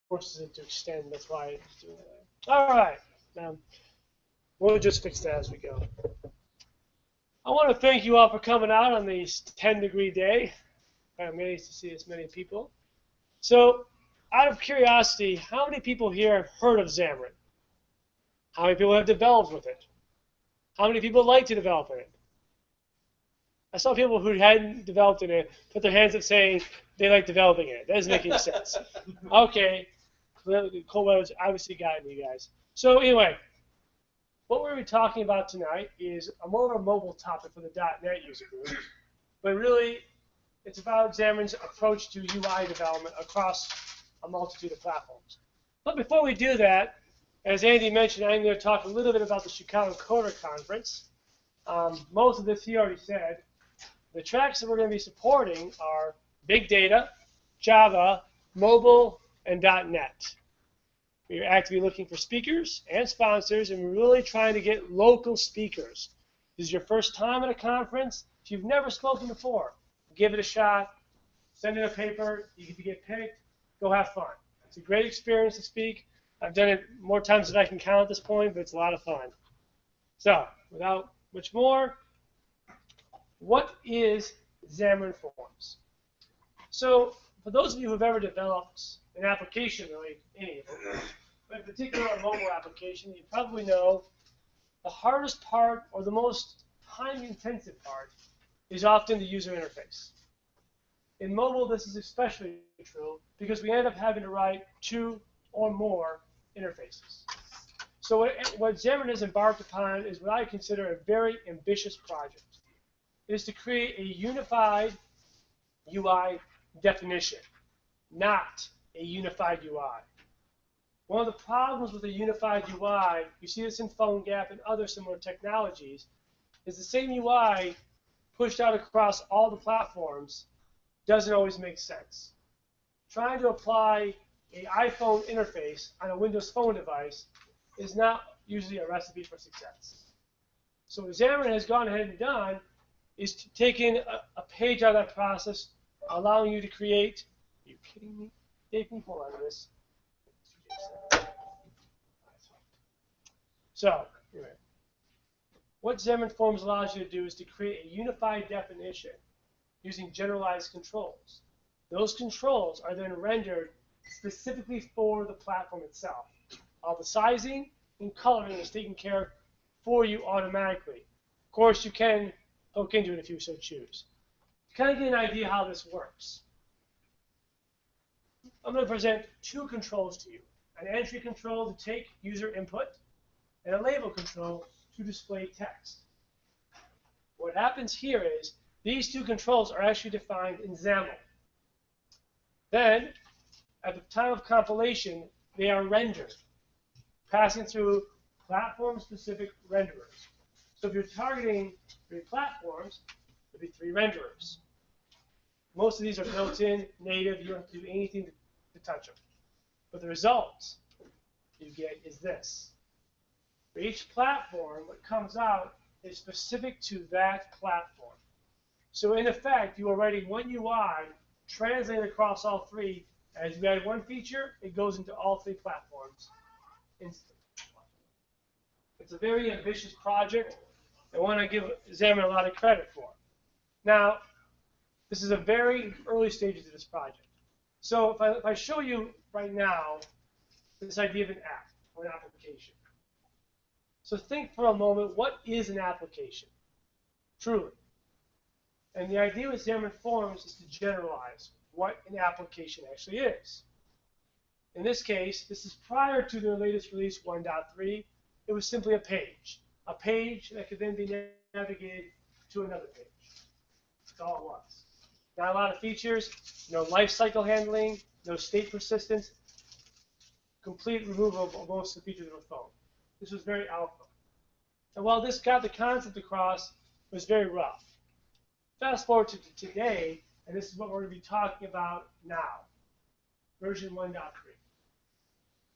forces it to extend. That's why it's doing that. All right. We'll just fix that as we go. I want to thank you all for coming out on this 10-degree day. I'm amazed to see as many people. So, out of curiosity, how many people here have heard of Xamarin? How many people have developed with it? How many people like to develop in it? I saw people who hadn't developed in it put their hands up saying they like developing in it. That doesn't make any sense. Okay, cold weather's obviously guiding you guys. So anyway, what we're going to be talking about tonight is a more of a mobile topic for the .NET user group, but really it's about Xamarin's approach to UI development across a multitude of platforms. But before we do that, as Andy mentioned, I'm going to talk a little bit about the Chicago Coder Conference. Most of this he already said. The tracks that we're going to be supporting are Big Data, Java, Mobile, and .NET. We're actively looking for speakers and sponsors, and we're really trying to get local speakers. This is your first time at a conference. If you've never spoken before, give it a shot. Send in a paper. You get picked. Go have fun. It's a great experience to speak. I've done it more times than I can count at this point, but it's a lot of fun. So, without much more, what is Xamarin.froms? So, for those of you who have ever developed an application, really any of them, but in particular a mobile application, you probably know the hardest part or the most time-intensive part is often the user interface. In mobile, this is especially true because we end up having to write 2 or more interfaces. So what Xamarin has embarked upon is what I consider a very ambitious project. It is to create a unified UI definition, not a unified UI. One of the problems with a unified UI, you see this in PhoneGap and other similar technologies, is the same UI pushed out across all the platforms doesn't always make sense. Trying to apply an iPhone interface on a Windows Phone device is not usually a recipe for success. So what Xamarin has gone ahead and done is taking a page out of that process, allowing you to create. Are you kidding me? Dave, can you hold on to this? So, anyway, what Xamarin.froms allows you to do is to create a unified definition using generalized controls. Those controls are then rendered specifically for the platform itself. All the sizing and coloring is taken care of for you automatically. Of course, you can hook into it if you so choose. To kind of get an idea how this works, I'm going to present 2 controls to you. An entry control to take user input, and a label control to display text. What happens here is these 2 controls are actually defined in XAML. Then, at the time of compilation, they are rendered, passing through platform-specific renderers. So if you're targeting 3 platforms, there'll be 3 renderers. Most of these are built-in, native. You don't have to do anything to touch them. But the result you get is this. For each platform, what comes out is specific to that platform. So in effect, you are writing one UI translated across all 3. As you add one feature, it goes into all 3 platforms instantly. It's a very ambitious project. I want to give Xamarin a lot of credit for. Now, this is a very early stages of this project. So if I show you right now this idea of an app or an application. So think for a moment, what is an application? Truly. And the idea with Xamarin.froms is to generalize what an application actually is. In this case, this is prior to the latest release 1.3. It was simply a page that could then be navigated to another page. That's all it was. Not a lot of features, no lifecycle handling, no state persistence, complete removal of most of the features of a phone. This was very alpha. And while this got the concept across, it was very rough. Fast forward to today, and this is what we're going to be talking about now, version 1.3,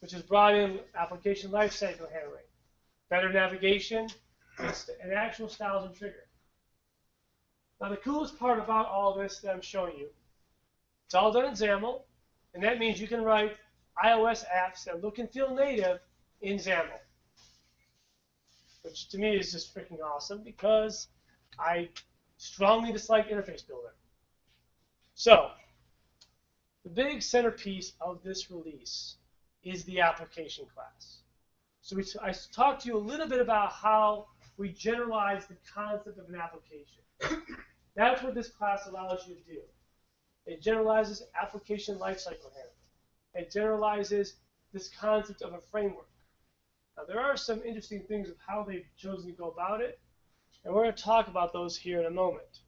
which has brought in application lifecycle handling, better navigation, and actual styles and trigger. Now, the coolest part about all this that I'm showing you, it's all done in XAML, and that means you can write iOS apps that look and feel native in XAML, which to me is just freaking awesome because I strongly dislike interface builder. So the big centerpiece of this release is the application class. So I talked to you a little bit about how we generalize the concept of an application. That's what this class allows you to do. It generalizes application lifecycle handling. It generalizes this concept of a framework. Now, there are some interesting things of how they've chosen to go about it, and we're going to talk about those here in a moment.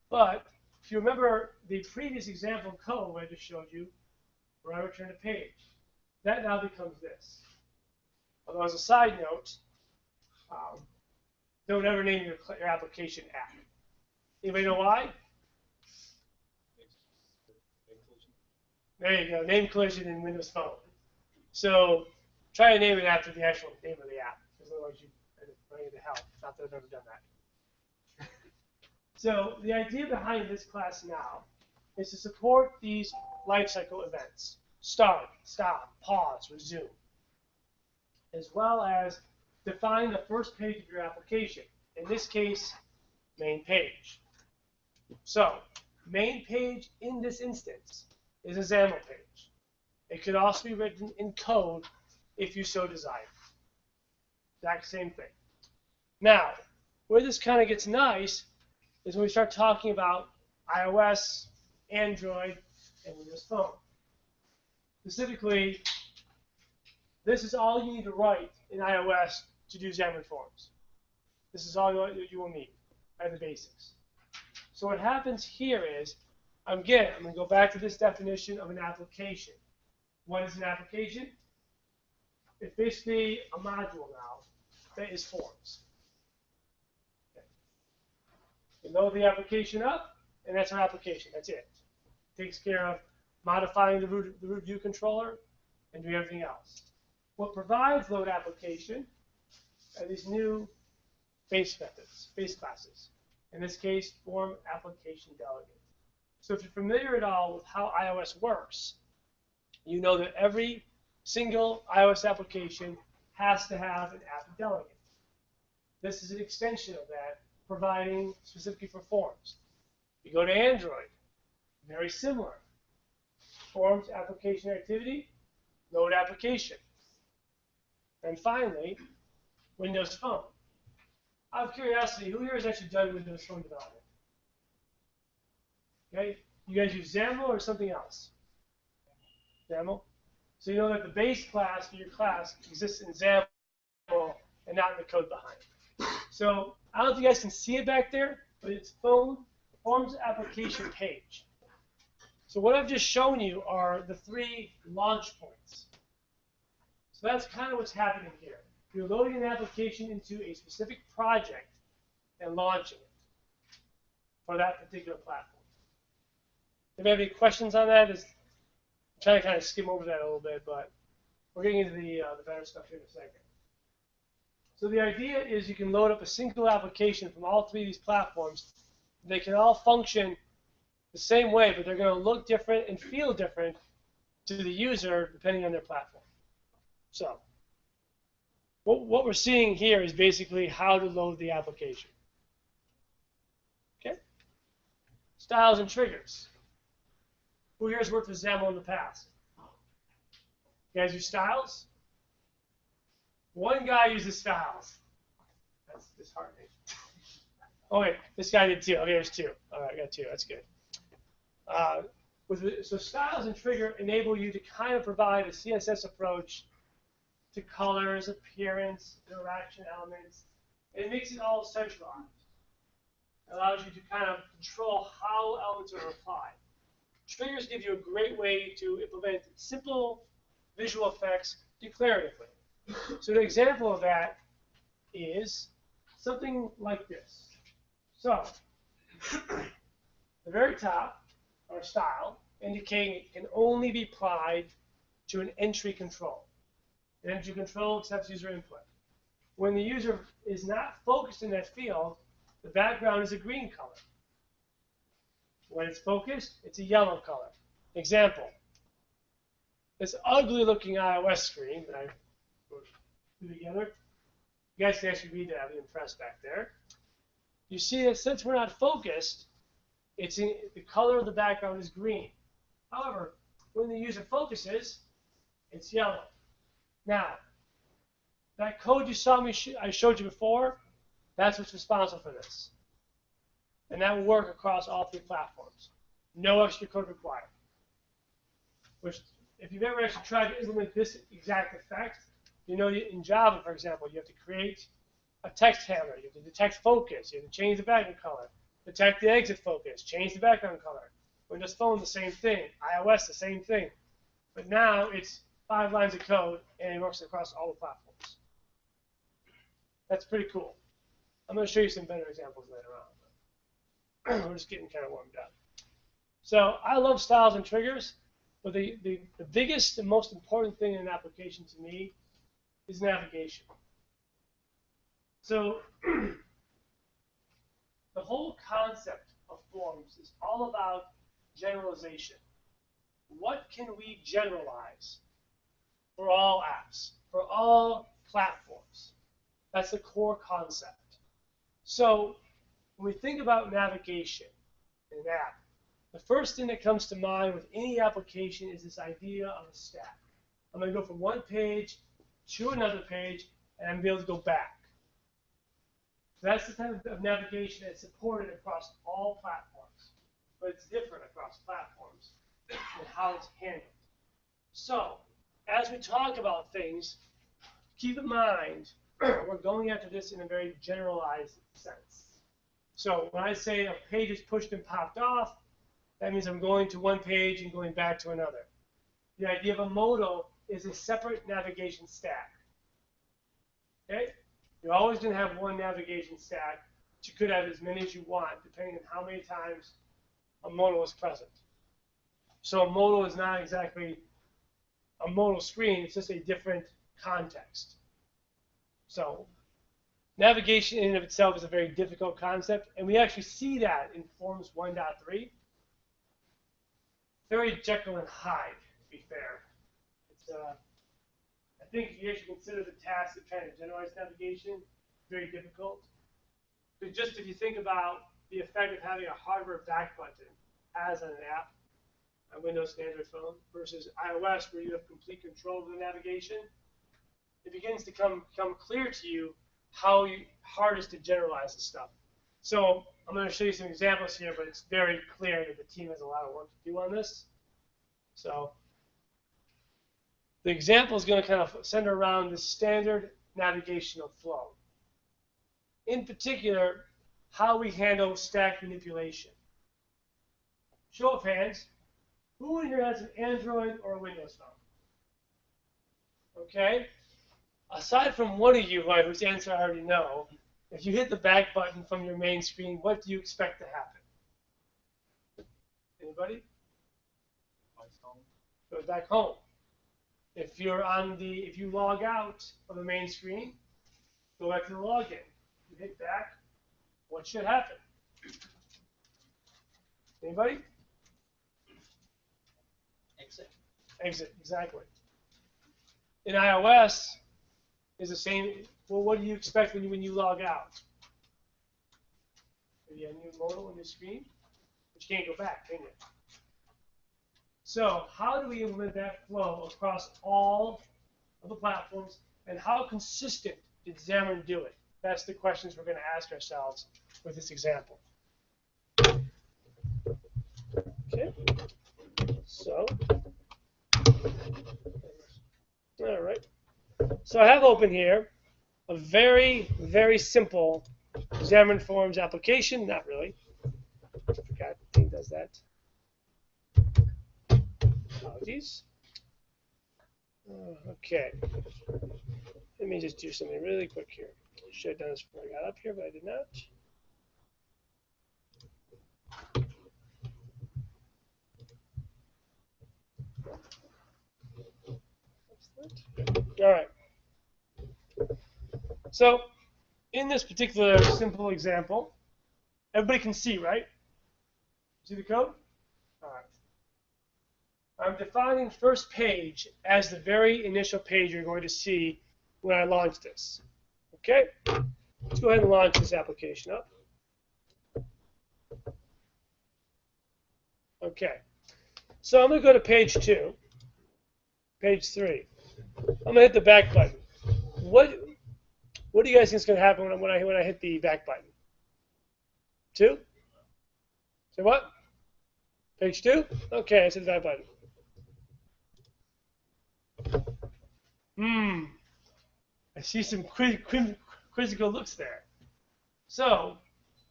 But if you remember the previous example code I just showed you, where I returned a page, that now becomes this. Although as a side note, don't ever name your application app. Anybody know why? There you go, name collision in Windows Phone. So try to name it after the actual name of the app, because otherwise you end up running into hell. Not that I've ever done that. So the idea behind this class now is to support these lifecycle events: start, stop, pause, resume, as well as define the first page of your application. In this case, main page. So main page in this instance is a XAML page. It could also be written in code if you so desire. Exact same thing. Now, where this kind of gets nice is when we start talking about iOS, Android, and Windows Phone. Specifically, this is all you need to write in iOS to do Xamarin.froms. This is all you will need, at the basics. So what happens here is, I'm going to go back to this definition of an application. What is an application? It's basically a module now that is forms. Okay. We load the application up, and that's our application. That's it. It takes care of modifying the root view controller and doing everything else. What provides load application are these new base methods, base classes. In this case, form application delegate. So if you're familiar at all with how iOS works, you know that every single iOS application has to have an app delegate. This is an extension of that, providing specifically for forms. You go to Android, very similar. Forms application activity, load application. And finally, Windows Phone. Out of curiosity, who here has actually done Windows Phone development? Okay, you guys use XAML or something else? XAML. So you know that the base class for your class exists in XAML and not in the code behind it. So I don't know if you guys can see it back there, but it's Forms application page. So what I've just shown you are the 3 launch points. So that's kind of what's happening here. You're loading an application into a specific project and launching it for that particular platform. If you have any questions on that, I'm trying to kind of skim over that a little bit, but we're getting into the better stuff here in a second. So the idea is you can load up a single application from all 3 of these platforms. They can all function the same way, but they're going to look different and feel different to the user depending on their platform. So what we're seeing here is basically how to load the application. Okay? Styles and triggers. Who here has worked with XAML in the past? You guys use styles? One guy uses styles. That's disheartening. Oh wait, this guy did too. Okay, there's 2. All right, I got 2. That's good. So styles and trigger enable you to kind of provide a CSS approach to colors, appearance, interaction elements. It makes it all centralized. It allows you to kind of control how elements are applied. Triggers give you a great way to implement simple visual effects declaratively. So an example of that is something like this. So the very top, our style, indicating it can only be applied to an entry control. An entry control accepts user input. When the user is not focused in that field, the background is a green color. When it's focused, it's a yellow color. Example. this ugly looking iOS screen that I put together. You guys can actually read that. I'm impressed back there. You see that since we're not focused, the color of the background is green. However, when the user focuses, it's yellow. Now, that code you saw I showed you before, that's what's responsible for this. And that will work across all 3 platforms. No extra code required. Which, if you've ever actually tried to implement this exact effect, you know in Java, for example, you have to create a text handler. You have to detect focus. You have to change the background color. Detect the exit focus. Change the background color. Windows Phone, the same thing. iOS, the same thing. But now it's 5 lines of code, and it works across all the platforms. That's pretty cool. I'm going to show you some better examples later on. We're just getting kind of warmed up. So I love styles and triggers, but the biggest and most important thing in an application to me is navigation. So the whole concept of forms is all about generalization. What can we generalize for all apps, for all platforms? That's the core concept. So when we think about navigation in an app, the first thing that comes to mind with any application is this idea of a stack. I'm going to go from one page to another page, and I'm going to be able to go back. So that's the type of navigation that's supported across all platforms, but it's different across platforms and how it's handled. So as we talk about things, keep in mind we're going after this in a very generalized sense. So when I say a page is pushed and popped off, that means I'm going to one page and going back to another. The idea of a modal is a separate navigation stack. Okay? You're always going to have one navigation stack, but you could have as many as you want, depending on how many times a modal is present. So a modal is not exactly a modal screen, it's just a different context. So navigation in and of itself is a very difficult concept, and we actually see that in Forms 1.3. Very Jekyll and Hyde, to be fair. It's, I think if you actually consider the task of trying to generalize navigation, very difficult. But just if you think about the effect of having a hardware back button as on an app, a Windows standard phone, versus iOS where you have complete control of the navigation, it begins to become clear to you how hard it is to generalize this stuff. So I'm going to show you some examples here, but it's very clear that the team has a lot of work to do on this. So the example is going to kind of center around the standard navigational flow. In particular, how we handle stack manipulation. Show of hands, who in here has an Android or a Windows phone? Okay. Aside from one of you, whose answer I already know, if you hit the back button from your main screen, what do you expect to happen? Anybody? Goes back home. If you log out of the main screen, go back to the login. You hit back, what should happen? Anybody? Exit. Exit, exactly. In iOS, is the same. Well, what do you expect when you log out? Maybe a new modal on your screen, but you can't go back, can you? So how do we implement that flow across all of the platforms, and how consistent did Xamarin do it? That's the questions we're going to ask ourselves with this example. Okay. So, all right. So I have open here a very, very simple Xamarin.froms application. Not really. I forgot the thing does that. Apologies. Okay. Let me just do something really quick here. I should have done this before I got up here, but I did not. All right. So in this particular simple example, everybody can see, right? See the code? All right. I'm defining first page as the very initial page you're going to see when I launch this. Okay? Let's go ahead and launch this application up. Okay. So I'm going to go to page 2, page 3. I'm going to hit the back button. What do you guys think is going to happen when I hit the back button? 2? Say what? Page 2? Okay, I hit the back button. I see some quizzical looks there. So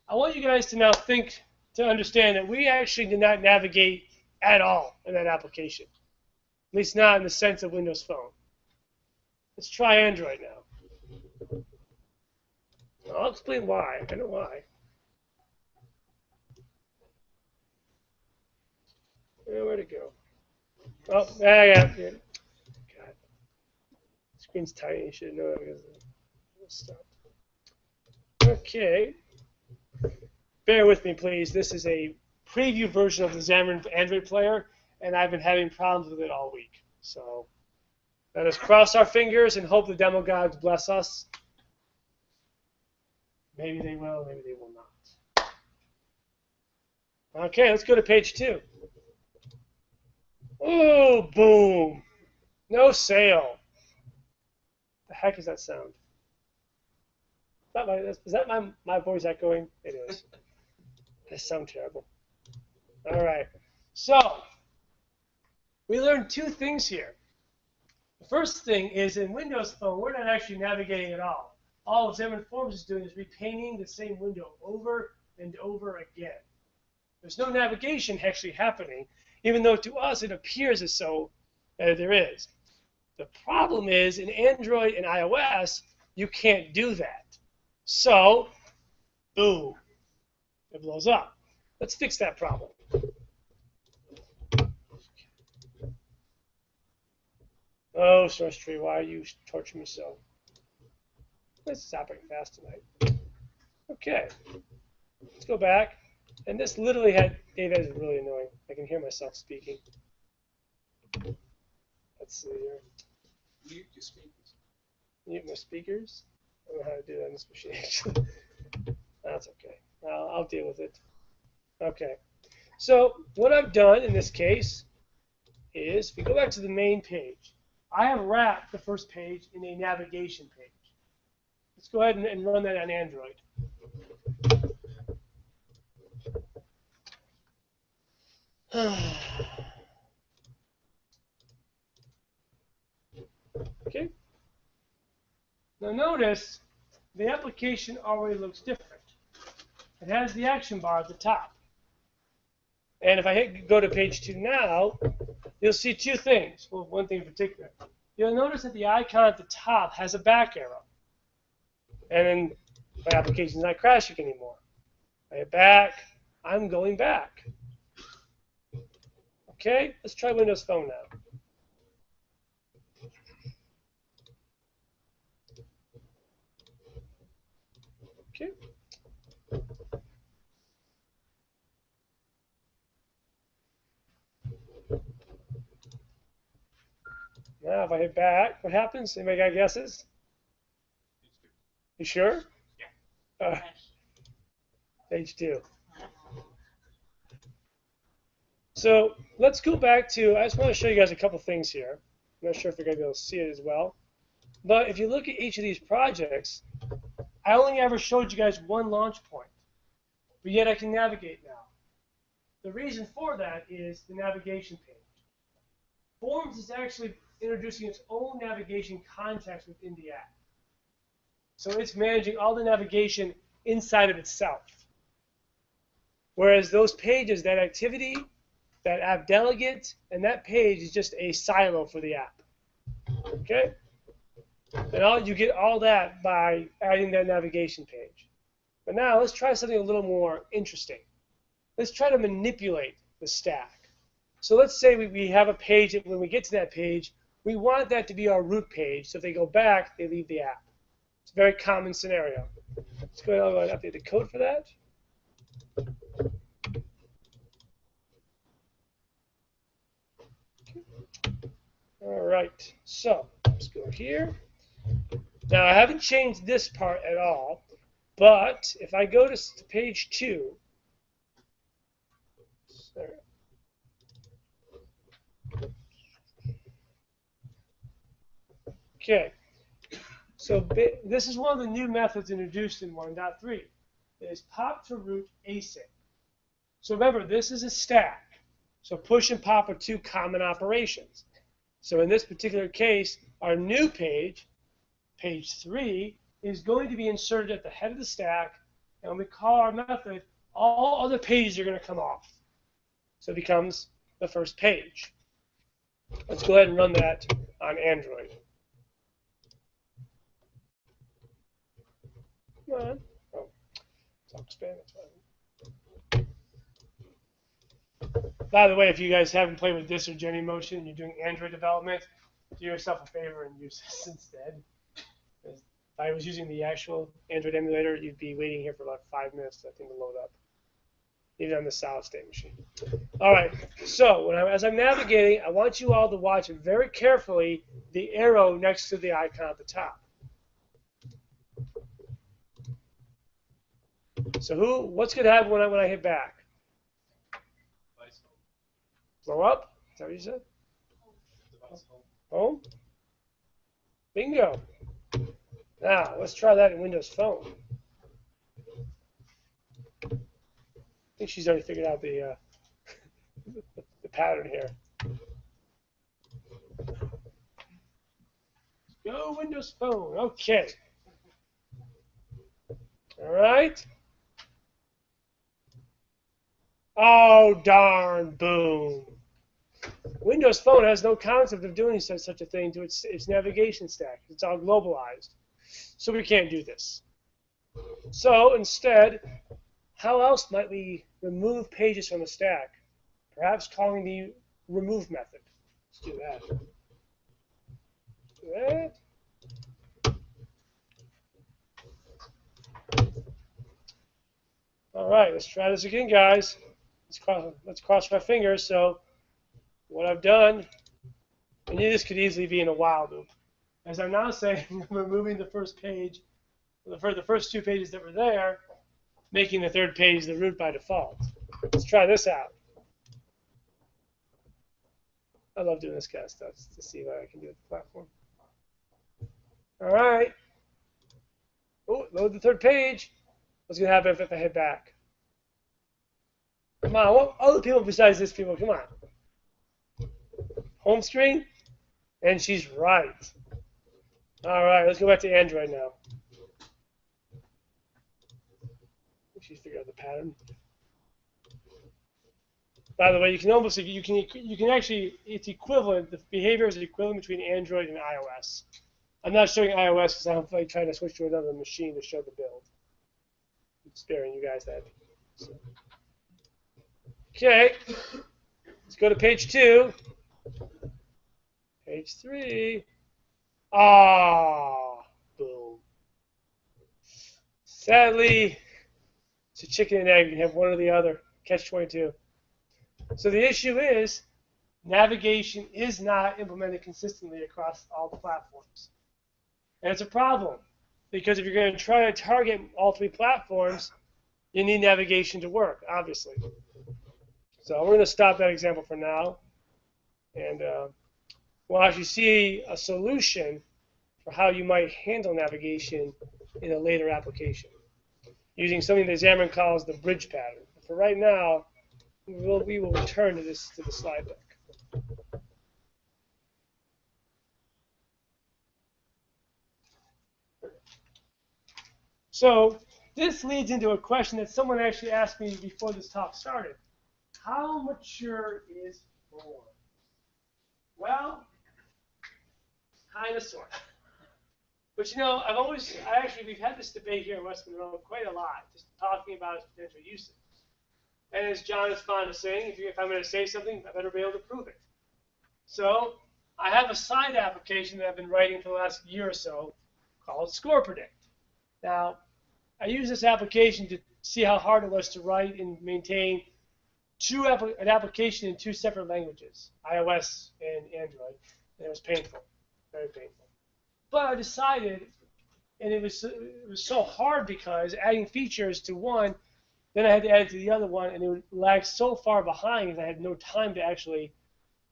I want you guys to now to understand that we actually did not navigate at all in that application. At least not in the sense of Windows Phone. Let's try Android now. I'll explain why. I know why. Where'd it go? Oh, yeah. God. Screen's tiny. You should know that because stop. Okay. Bear with me, please. This is a preview version of the Xamarin Android player, and I've been having problems with it all week. So let us cross our fingers and hope the demo gods bless us. Maybe they will, maybe they will not. Okay, let's go to page 2. Oh, boom. No sale. The heck is that sound? Is that my voice echoing? It is. That sounds terrible. All right. So we learned 2 things here. The first thing is in Windows Phone, we're not actually navigating at all. All Xamarin.froms is doing is repainting the same window over and over again. There's no navigation actually happening, even though to us it appears as though there is. The problem is in Android and iOS, you can't do that. So, boom, it blows up. Let's fix that problem. Oh, source tree, why are you torturing me so? Let's stop it fast tonight. Okay, let's go back. And this literally had, Dave, that is really annoying. I can hear myself speaking. Let's see here. Mute your speakers. Mute my speakers? I don't know how to do that on this machine, actually. That's okay. I'll deal with it. Okay. So what I've done in this case is, if we go back to the main page, I have wrapped the first page in a navigation page. Let's go ahead and run that on Android. Okay. Now notice the application already looks different. It has the action bar at the top. And if I go to page 2 now, you'll see 2 things. Well, one thing in particular. You'll notice that the icon at the top has a back arrow. And then my application's not crashing anymore. I hit back. I'm going back. Okay, let's try Windows Phone now. Okay. Now, if I hit back, what happens? Anybody got guesses? You sure? Yeah. Page 2. So let's go back to, I just want to show you guys a couple things here. I'm not sure if you're going to be able to see it as well. But if you look at each of these projects, I only ever showed you guys one launch point. But yet I can navigate now. The reason for that is the navigation page. Forms is actually introducing its own navigation context within the app. So it's managing all the navigation inside of itself. Whereas those pages, that activity, that app delegate, and that page is just a silo for the app. Okay? And you get all that by adding that navigation page. But now let's try something a little more interesting. Let's try to manipulate the stack. So let's say we have a page that when we get to that page, we want that to be our root page. So if they go back, they leave the app. It's a very common scenario. Let's go ahead and update the code for that. All right, so let's go here. Now I haven't changed this part at all, but if I go to page 2, sorry. Okay, so this is one of the new methods introduced in 1.3. It is pop to root async. So remember, this is a stack. So push and pop are two common operations. So in this particular case, our new page, page 3, is going to be inserted at the head of the stack. And when we call our method, all other pages are going to come off. So it becomes the first page. Let's go ahead and run that on Android. Come on. Oh, I'll expand it. By the way, if you guys haven't played with this or Genymotion and you're doing Android development, do yourself a favor and use this instead. If I was using the actual Android emulator, you'd be waiting here for about 5 minutes for that thing to load up, even on the solid state machine. All right, so as I'm navigating, I want you all to watch very carefully the arrow next to the icon at the top. So what's going to happen when I hit back? Blow up? Is that what you said? Home? Bingo. Now, let's try that in Windows Phone. I think she's already figured out the pattern here. Go Windows Phone. Okay. All right. Oh, darn. Boom. Windows Phone has no concept of doing such a thing to its navigation stack. It's all globalized. So we can't do this. So instead, how else might we remove pages from the stack? Perhaps calling the remove method. Let's do that. Do that. All right, let's try this again, guys. Let's cross my fingers. So what I've done, I knew this could easily be in a while loop. As I'm now saying, I'm removing the first page, the first 2 pages that were there, making the 3rd page the root by default. Let's try this out. I love doing this kind of stuff to see what I can do with the platform. All right. Oh, load the 3rd page. What's going to happen if I hit back? Come on, what other people besides this people? Come on. Home screen? And she's right. All right, let's go back to Android now. She's figured out the pattern. By the way, you can actually, it's equivalent. The behavior is equivalent between Android and iOS. I'm not showing iOS because I'm like trying to switch to another machine to show the build. I'm sparing you guys that. So. Okay, let's go to page 2. Page 3. Ah, boom. Sadly, it's a chicken and egg. You can have one or the other. Catch-22. So the issue is navigation is not implemented consistently across all the platforms. And it's a problem because if you're going to try to target all 3 platforms, you need navigation to work, obviously. So we're going to stop that example for now. And we'll actually see a solution for how you might handle navigation in a later application using something that Xamarin calls the bridge pattern. For right now, we will return to the slide deck. So this leads into a question that someone actually asked me before this talk started. How mature is form? Well, kind of, sort of. But you know, we've had this debate here in West Monroe quite a lot, just talking about its potential uses. And as John is fond of saying, if I'm going to say something, I better be able to prove it. So I have a side application that I've been writing for the last year or so called Score Predict. Now, I use this application to see how hard it was to write and maintain an application in 2 separate languages, iOS and Android. And it was painful, very painful. But I decided, and it was so hard because adding features to one, then I had to add it to the other one, and it would lag so far behind that I had no time to actually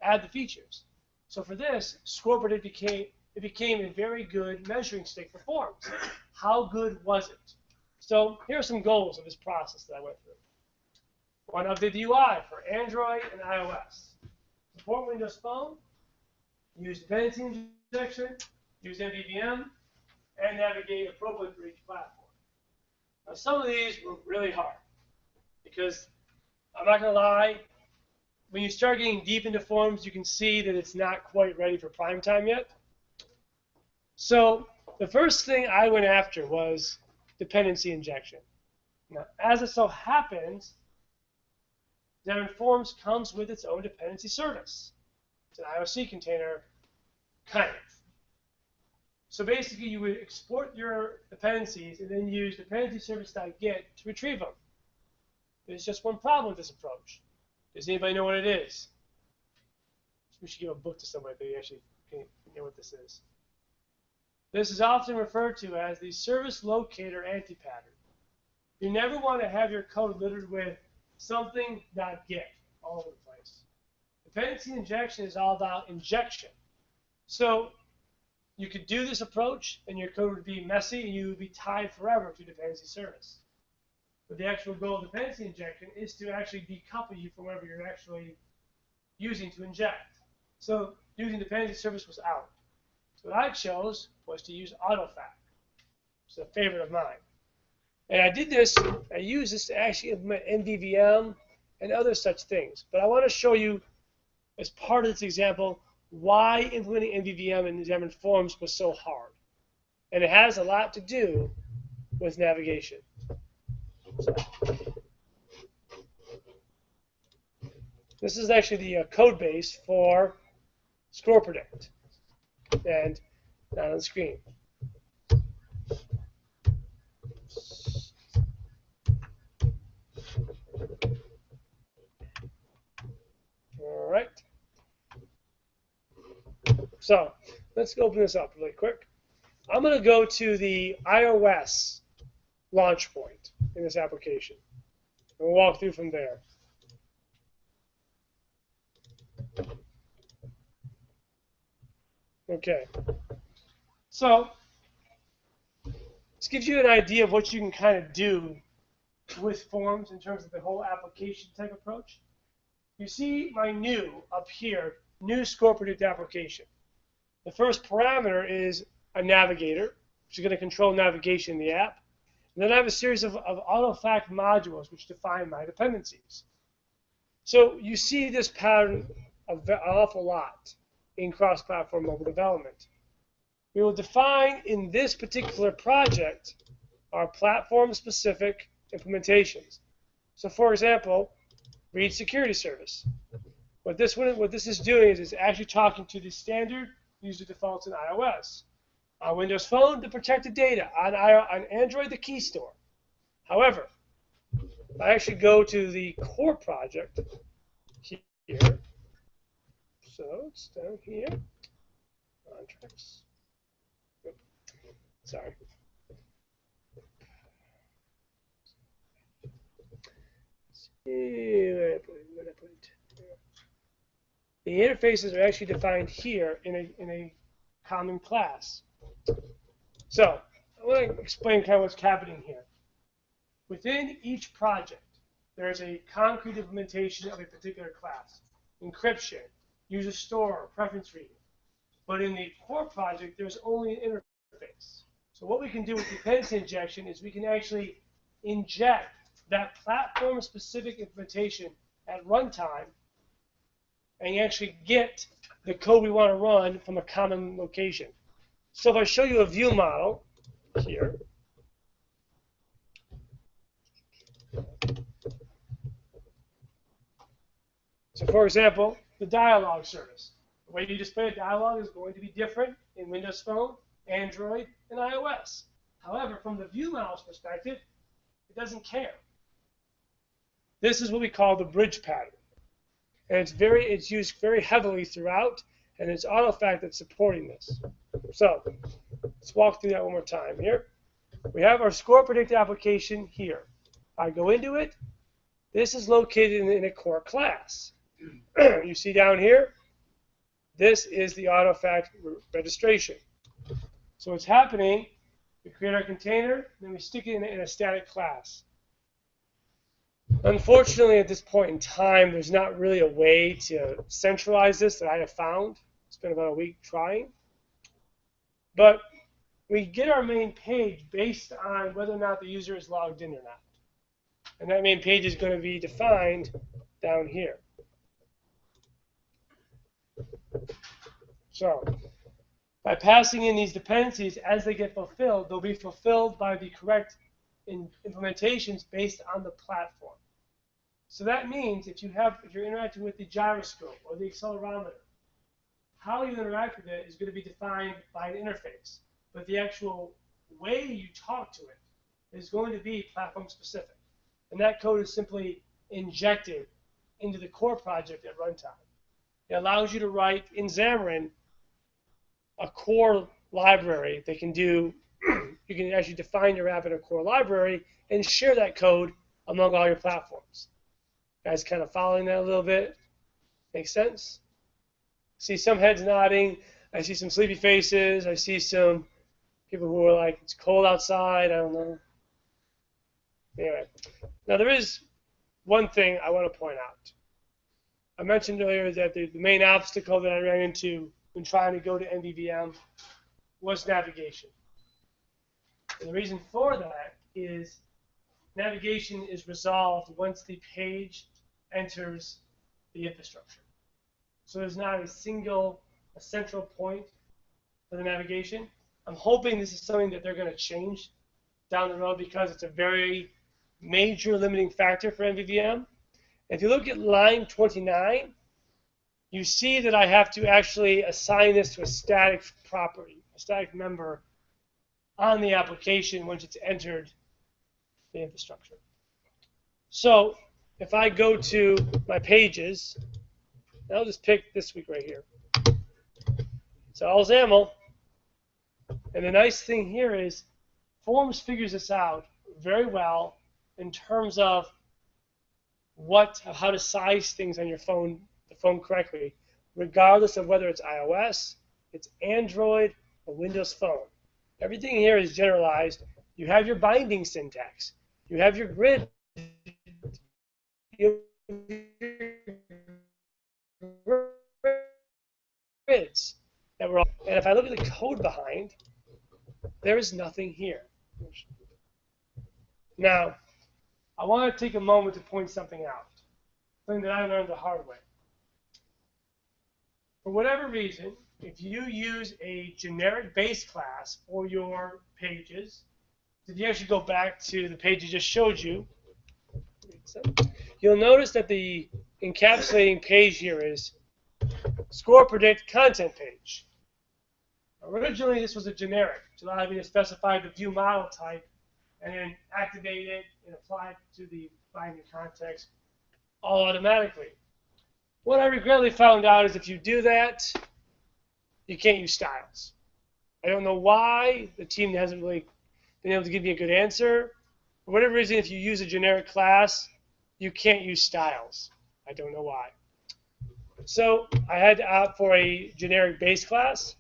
add the features. So for this, Scorpid became a very good measuring stick for forms. How good was it? So here are some goals of this process that I went through. One, update the UI for Android and iOS. Support Windows Phone. Use dependency injection. Use MVVM. And navigate appropriately for each platform. Now, some of these were really hard because I'm not going to lie, when you start getting deep into forms, you can see that it's not quite ready for prime time yet. So the first thing I went after was dependency injection. Now, as it so happens, Xamarin.froms comes with its own dependency service. It's an IOC container, kind of. So basically, you would export your dependencies and then use dependency service.get to retrieve them. There's just one problem with this approach. Does anybody know what it is? We should give a book to somebody that actually can know what this is. This is often referred to as the service locator anti-pattern. You never want to have your code littered with something.get all over the place. Dependency injection is all about injection. So you could do this approach and your code would be messy and you would be tied forever to dependency service. But the actual goal of dependency injection is to actually decouple you from whatever you're actually using to inject. So using dependency service was out. So what I chose was to use autofact. It's a favorite of mine. And I used this to actually implement MVVM and other such things. But I want to show you, as part of this example, why implementing MVVM in Xamarin.froms was so hard. And it has a lot to do with navigation. This is actually the code base for Score Predict, and not on the screen. All right. So let's open this up really quick. I'm going to go to the iOS launch point in this application. And we'll walk through from there. Okay. So this gives you an idea of what you can kind of do with forms in terms of the whole application type approach. You see my new up here, new Score Predict application. The first parameter is a navigator, which is going to control navigation in the app. And then I have a series of autofact modules which define my dependencies. So you see this pattern an awful lot in cross-platform mobile development. We will define in this particular project our platform-specific implementations. So for example, read security service. What this is doing is it's actually talking to the standard user defaults in iOS. On Windows Phone, the protected data. On Android, the key store. However, if I actually go to the core project here, so it's down here, contracts. Sorry. Where did I put it? The interfaces are actually defined here in a common class. So I want to explain kind of what's happening here. Within each project, there is a concrete implementation of a particular class. Encryption, user store, preference reading. But in the core project, there's only an interface. So what we can do with dependency injection is we can actually inject that platform-specific implementation at runtime and actually get the code we want to run from a common location. So if I show you a view model here, so for example, the dialog service. The way you display a dialog is going to be different in Windows Phone, Android, and iOS. However, from the view model's perspective, it doesn't care. This is what we call the bridge pattern. And it's used very heavily throughout, and it's AutoFact that's supporting this. So let's walk through that one more time here. We have our score predict application here. I go into it. This is located in a core class. You see down here, this is the AutoFact registration. So what's happening, we create our container, then we stick it in a static class. Unfortunately, at this point in time, there's not really a way to centralize this that I have found. It's been about a week trying. But we get our main page based on whether or not the user is logged in or not. And that main page is going to be defined down here. So by passing in these dependencies, as they get fulfilled, they'll be fulfilled by the correct implementations based on the platform. So that means if you're interacting with the gyroscope or the accelerometer, how you interact with it is going to be defined by an interface. But the actual way you talk to it is going to be platform specific. And that code is simply injected into the core project at runtime. It allows you to write in Xamarin a core library that can do, you can actually define your app in a core library and share that code among all your platforms. Guys kind of following that a little bit? Makes sense? See some heads nodding. I see some sleepy faces. I see some people who are like, it's cold outside. I don't know. Anyway, now there is one thing I want to point out. I mentioned earlier that the main obstacle that I ran into when trying to go to MVVM was navigation. And the reason for that is navigation is resolved once the page enters the infrastructure. So there's not a central point for the navigation. I'm hoping this is something that they're going to change down the road because it's a very major limiting factor for MVVM. If you look at line 29, you see that I have to actually assign this to a static property, a static member on the application once it's entered the infrastructure. So if I go to my pages, and I'll just pick this week right here. It's all XAML. And the nice thing here is Forms figures this out very well in terms of how to size things on your phone, the phone correctly, regardless of whether it's iOS, it's Android, or Windows Phone. Everything here is generalized. You have your binding syntax. You have your grid. Grids that were all, and if I look at the code behind, there is nothing here. Now, I want to take a moment to point something out, something that I learned the hard way. For whatever reason, if you use a generic base class for your pages, if you actually go back to the page I just showed you, you'll notice that the encapsulating page here is score predict content page. Originally, this was a generic, which allowed me to specify the view model type and then activate it and apply it to the binding context all automatically. What I regretfully found out is if you do that, you can't use styles. I don't know why. The team hasn't really been able to give me a good answer. For whatever reason, if you use a generic class, you can't use styles. I don't know why. So I had to opt for a generic base class.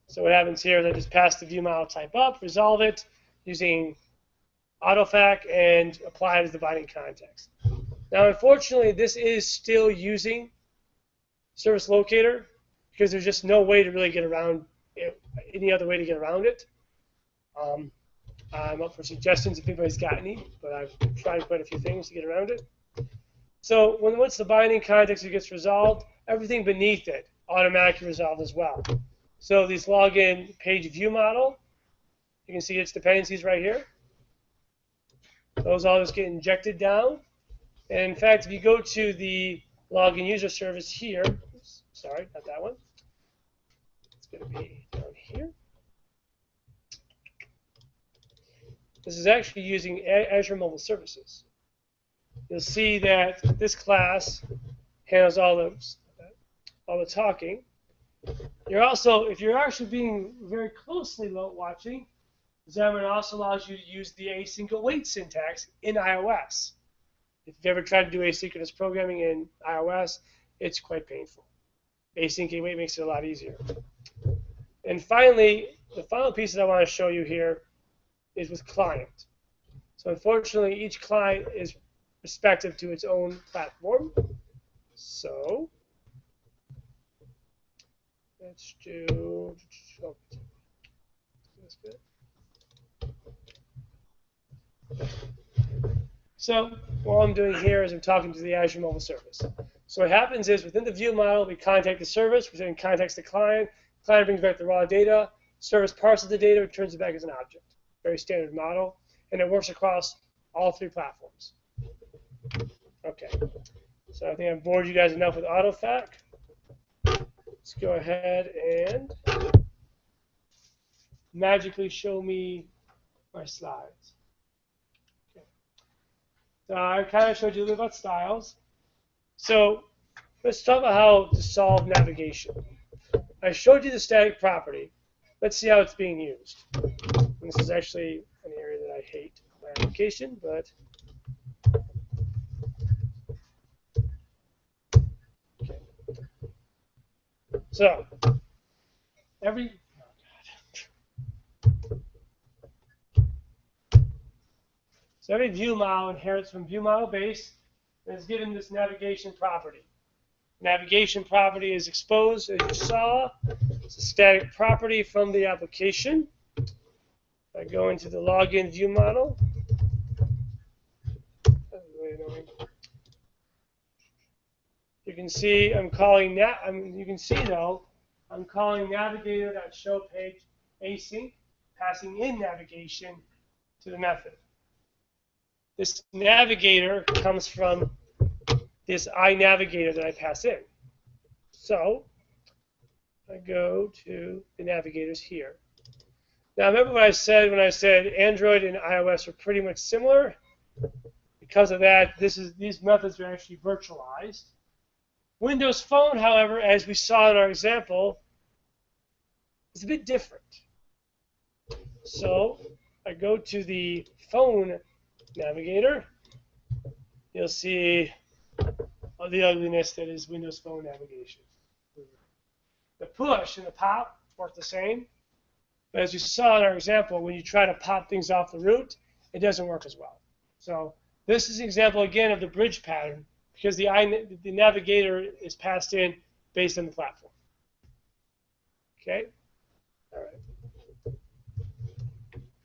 So what happens here is I just pass the view model type up, resolve it using AutoFact, and apply it as the binding context. Now, unfortunately, this is still using Service Locator because there's just no way to really get around it, any other way to get around it. I'm up for suggestions if anybody's got any, but I've tried quite a few things to get around it. So once the binding context gets resolved, everything beneath it automatically resolved as well. So this login page view model, you can see its dependencies right here. Those all just get injected down. And in fact, if you go to the login user service here, sorry, not that one. It's going to be down here. This is actually using Azure Mobile Services. You'll see that this class handles all the talking. You're also, if you're actually being very closely watching, Xamarin also allows you to use the async await syntax in iOS. If you've ever tried to do asynchronous programming in iOS, it's quite painful. Async await makes it a lot easier. And finally, the final piece that I want to show you here is with client. So unfortunately, each client is respective to its own platform. So let's do this bit. So what I'm doing here is I'm talking to the Azure Mobile Service. So what happens is within the view model, we contact the service, which then contacts the client. The client brings back the raw data. Service parses the data, returns it back as an object. Very standard model, and it works across all three platforms. Okay, so I think I've bored you guys enough with AutoFac. Let's go ahead and magically show me my slides. Okay. So I kind of showed you a little about styles. So let's talk about how to solve navigation. I showed you the static property. Let's see how it's being used. And this is actually an area that I hate in my application, but okay. So every view model inherits from view model base and is given this navigation property. Navigation property is exposed, as you saw. It's a static property from the application. I go into the login view model. That's really annoying. You can see I'm calling you can see though, I'm calling navigator.showPage async, passing in navigation to the method. This navigator comes from this iNavigator that I pass in. So I go to the navigators here. Now remember what I said when I said Android and iOS are pretty much similar? Because of that, these methods are actually virtualized. Windows Phone, however, as we saw in our example, is a bit different. So I go to the phone navigator. You'll see the ugliness that is Windows Phone navigation. The push and the pop work the same, but as you saw in our example, when you try to pop things off the root, it doesn't work as well. So this is an example again of the bridge pattern because the navigator is passed in based on the platform. Okay, all right.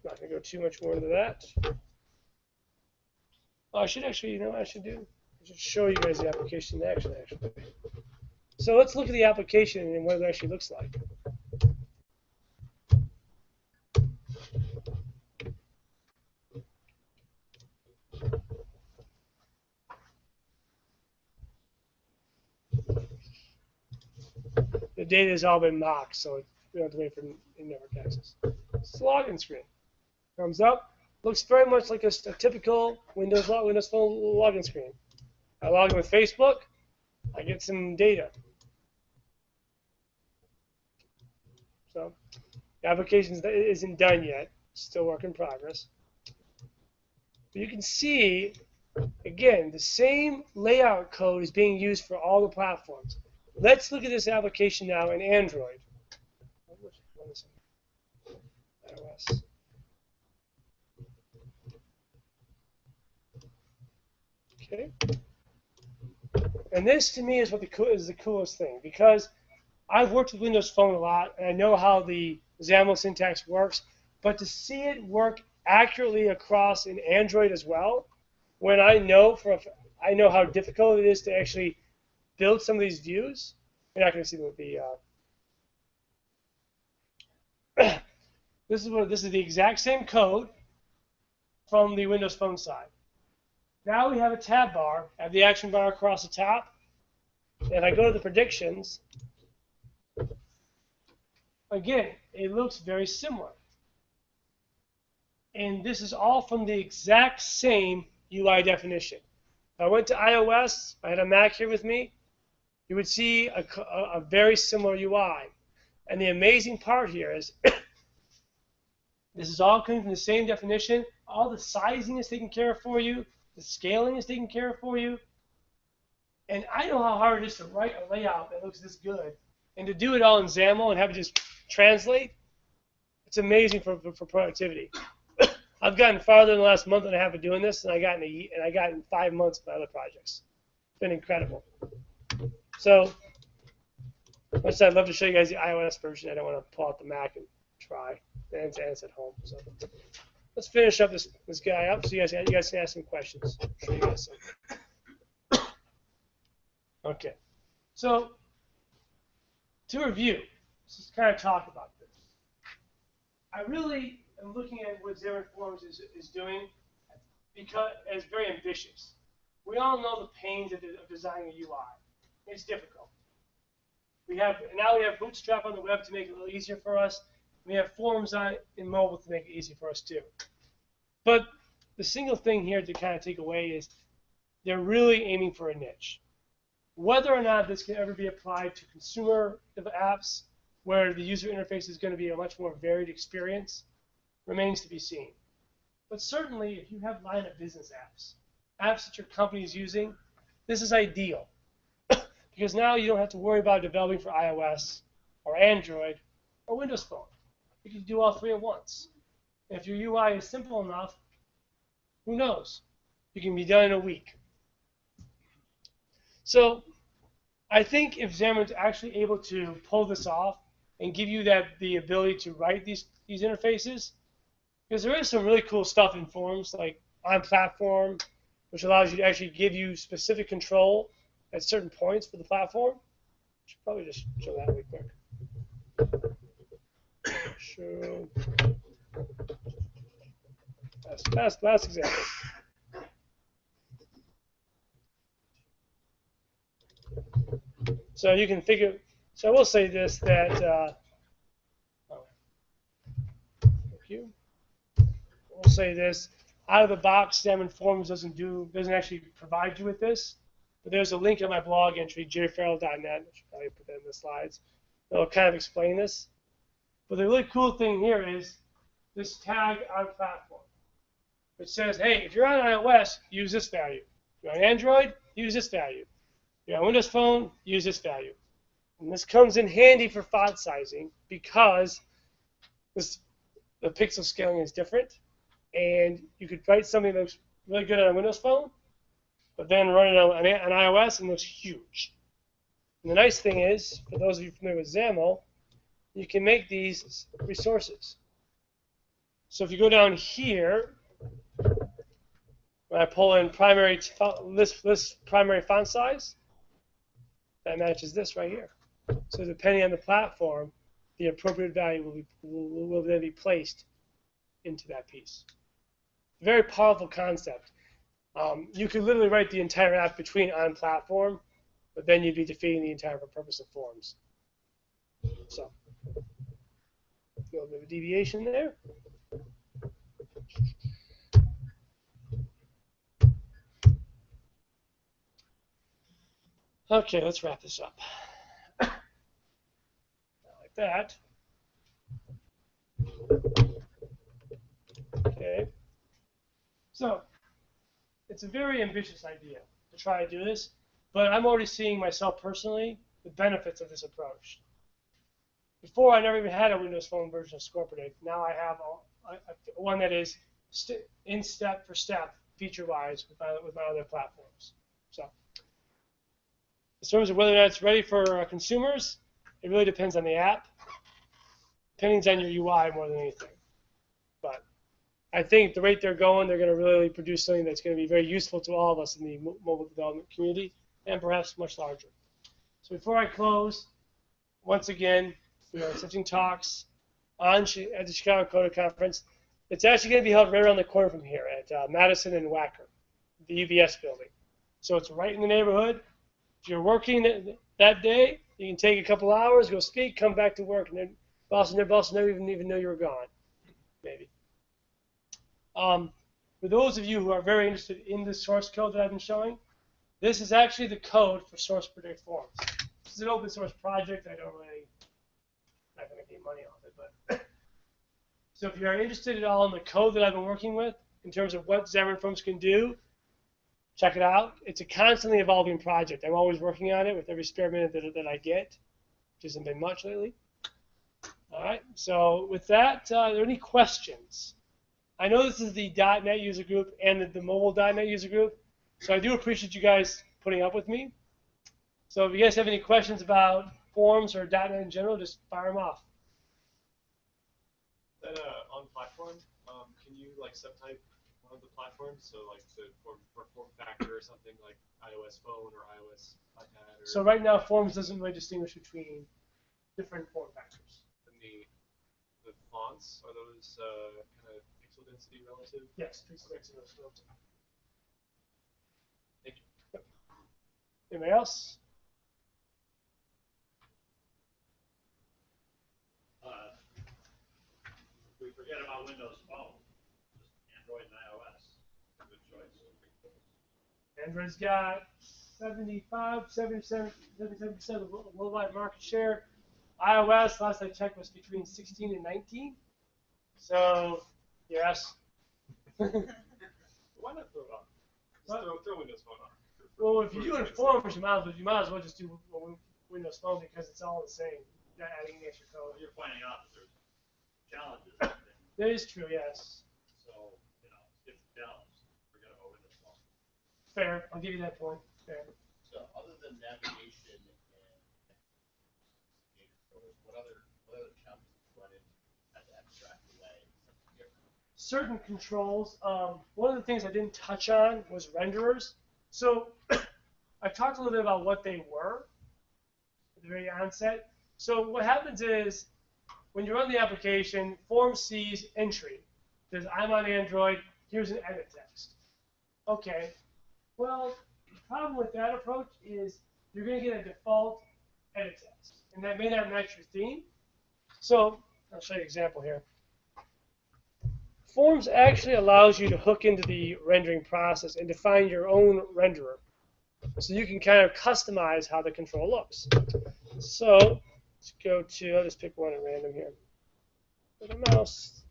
Not going to go too much more into that. Oh, I should actually, you know what I should do? I should show you guys the application in action, actually. So let's look at the application and what it actually looks like. The data has all been mocked, so we don't have to wait for network access. It's the login screen. Thumbs up. Looks very much like a typical Windows Phone login screen. I log in with Facebook. I get some data. So the application isn't done yet. Still work in progress. But you can see, again, the same layout code is being used for all the platforms. Let's look at this application now in Android. iOS. Okay. And this, to me, is what is the coolest thing because I've worked with Windows Phone a lot, and I know how the XAML syntax works. But to see it work accurately across in Android as well, when I know how difficult it is to actually build some of these views. You're not going to see this is the exact same code from the Windows Phone side. Now we have a tab bar, have the action bar across the top, and I go to the predictions. Again, it looks very similar. And this is all from the exact same UI definition. I went to iOS, I had a Mac here with me, you would see a very similar UI. And the amazing part here is this is all coming from the same definition. All the sizing is taken care of for you. The scaling is taken care of for you. And I know how hard it is to write a layout that looks this good. And to do it all in XAML and have it just translate, it's amazing for productivity. I've gotten farther in the last month and a half of doing this, and I got in 5 months with my other projects. It's been incredible. So, which I'd love to show you guys the iOS version. I don't want to pull out the Mac and try. And it's at home. So let's finish up this guy up so you guys can ask some questions. I'll show you guys some. Okay. So to review, let's just kind of talk about this. I really am looking at what Xamarin.froms is doing because it's very ambitious. We all know the pains of designing a UI. It's difficult. Now we have Bootstrap on the web to make it a little easier for us. We have forms in mobile to make it easy for us too. But the single thing here to kind of take away is they're really aiming for a niche. Whether or not this can ever be applied to consumer apps where the user interface is going to be a much more varied experience remains to be seen. But certainly if you have line of business apps that your company is using, this is ideal. Because now you don't have to worry about developing for iOS or Android or Windows Phone. You can do all three at once. And if your UI is simple enough, who knows? You can be done in a week. So I think if Xamarin's actually able to pull this off and give you the ability to write these interfaces, because there is some really cool stuff in forms like on platform, which allows you to actually give you specific control at certain points for the platform. I should probably just show that really quick. Show. Last example. So you can figure. So I will say this that. Thank you. We'll say this. Out of the box, Xamarin.froms doesn't actually provide you with this. But there's a link in my blog entry, jerryfarrell.net, which I'll probably put that in the slides. It'll kind of explain this. But the really cool thing here is this tag on platform, which says, hey, if you're on iOS, use this value. If you're on Android, use this value. If you're on Windows Phone, use this value. And this comes in handy for font sizing because the pixel scaling is different. And you could write something that looks really good on a Windows Phone, but then run it on iOS and it looks huge. And the nice thing is, for those of you familiar with XAML, you can make these resources. So if you go down here, when I pull in primary list primary font size, that matches this right here. So depending on the platform, the appropriate value will then be placed into that piece. Very powerful concept. You could literally write the entire app between on platform, but then you'd be defeating the entire purpose of forms. So, a little bit of a deviation there. Okay, let's wrap this up. Like that. Okay. So, it's a very ambitious idea to try to do this, but I'm already seeing myself personally the benefits of this approach. Before, I never even had a Windows Phone version of Scorpion. Now I have one that is in step for step, feature-wise, with my other platforms. So, in terms of whether or not it's ready for consumers, it really depends on the app. Depends on your UI more than anything. But I think the rate they're going, they're going to really produce something that's going to be very useful to all of us in the mobile development community, and perhaps much larger. So before I close, once again, we are accepting talks at the Chicago Coder Conference. It's actually going to be held right around the corner from here at Madison and Wacker, the UBS building. So it's right in the neighborhood. If you're working that day, you can take a couple hours, go speak, come back to work, and their boss never even know you were gone, maybe. For those of you who are very interested in the source code that I've been showing, This is actually the code for Source Predict Forms. This is an open source project. I'm not going to get money off it, but so if you're interested at all in the code that I've been working with in terms of what Xamarin.froms can do, check it out. It's a constantly evolving project. I'm always working on it with every spare minute that I get, which hasn't been much lately. All right, so with that, are there any questions? I know this is the .NET user group and the mobile .NET user group, so I do appreciate you guys putting up with me. So if you guys have any questions about forms or .NET in general, just fire them off. Then on platform, can you like subtype one of the platforms? So like for form factor or something like iOS phone or iOS iPad. Or So right now, forms doesn't really distinguish between different form factors. And the fonts, are those kind of pixel density relative? Yes, pixel density relative. Thank you. Yep. Anybody else? If we forget about Windows Phone, just Android and iOS. Good choice. Android's got 77% of worldwide market share. iOS, last I checked, was between 16 and 19. So, yes. Why not throw it on? Just throw Windows Phone on. Well, if you do it in forms, you might as well just do Windows Phone because it's all the same. Not adding any extra code. Well, you're pointing out that there's challenges. That is true, yes. So, skip the challenge. Forget about Windows Phone. Fair. I'll give you that point. Fair. So other than navigation and what other challenges do you run into as to abstract away something different? Certain controls. One of the things I didn't touch on was renderers. So I talked a little bit about what they were at the very onset. So what happens is when you run the application, Form sees entry. Says, I'm on Android, here's an edit text. Okay, well, the problem with that approach is you're going to get a default edit text, and that may not match your theme. So I'll show you an example here. Forms actually allows you to hook into the rendering process and define your own renderer. So you can kind of customize how the control looks. So let's go to, I'll just pick one at random here. With a mouse.